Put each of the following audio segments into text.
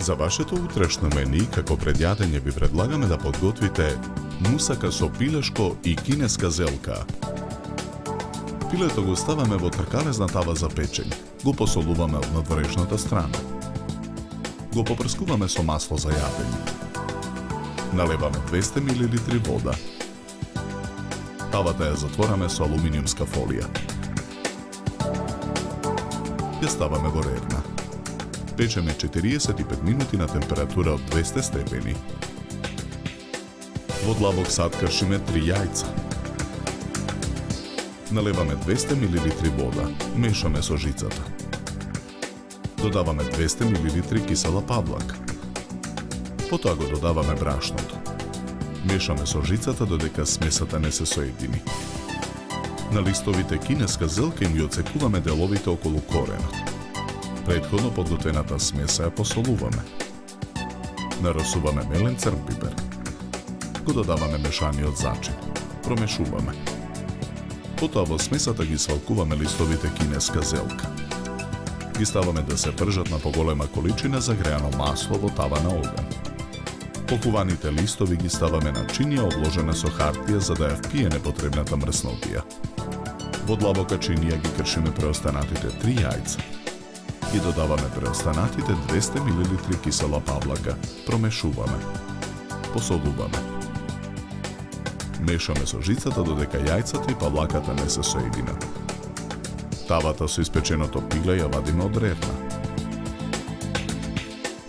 За вашето утрешно мени, како пред јадење ви предлагаме да подготвите мусака со пилешко и кинеска зелка. Пилето го ставаме во тркалезна тава за печење, го посолуваме од надворешната страна. Го попрскуваме со масло за јадење. Налеваме 200 мл вода. Тавата ја затвораме со алуминиумска фолија. Ја ставаме во рерна. Печеме 45 минути на температура од 200 степени. Во длабок сад кршиме 3 јајца. Налеваме 200 мл вода, мешаме со жицата. Додаваме 200 мл кисела павлака. Потоа го додаваме брашното. Мешаме со жицата додека смесата не се соедини. На листовите кинеска зелка им ги оцекуваме деловите околу коренот. Претходно подготвената смеса ја посолуваме. Нарасуваме мелен црн пипер. Го додаваме мешаниот зачин. Промешуваме. Потоа во смесата ги свалкуваме листовите кинеска зелка. Ги ставаме да се пржат на поголема количина загреано масло во тава на оган. Покуваните листови ги ставаме на чинија обложена со хартија за да ја впие непотребната мрснотија. Во длабока чинија ги кршиме преостанатите 3 јајца. Ги додаваме преостанатите 200 мл кисела павлака, промешуваме. Посолуваме. Мешаме со жицата додека јајцата и павлаката не се соединат. Тавата со испеченото пиле ја вадиме од рерна.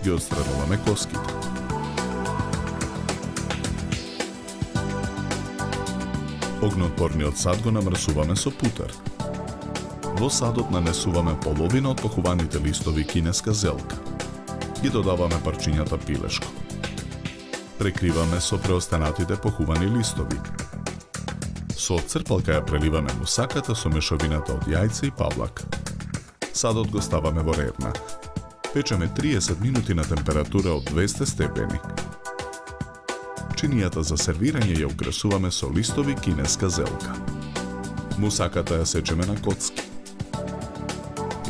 Ги отстрануваме коските. Огнеотпорниот сад го намрсуваме со путер. Во садот нанесуваме половина од похуваните листови кинеска зелка. Ги додаваме парчињата пилешко. Прекриваме со преостанатите похувани листови. Со црпалка ја преливаме мусаката со мешавината од јајца и павлак. Садот го ставаме во рерна. Печеме 30 минути на температура од 200 степени. Чинијата за сервирање ја украсуваме со листови кинеска зелка. Мусаката ја сечеме на коцки.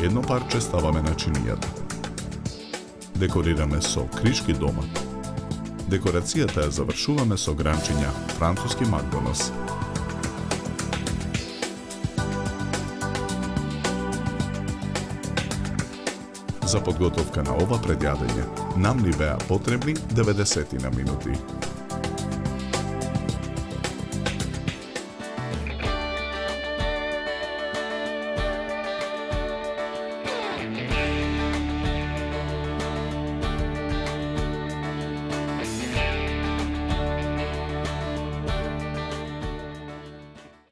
Едно парче ставаме на чинијата. Декорираме со кришки домат. Декорацијата ја завршуваме со гранчиња француски макдонос. За подготовка на ова предјадење нам ни беа потребни 90 минути.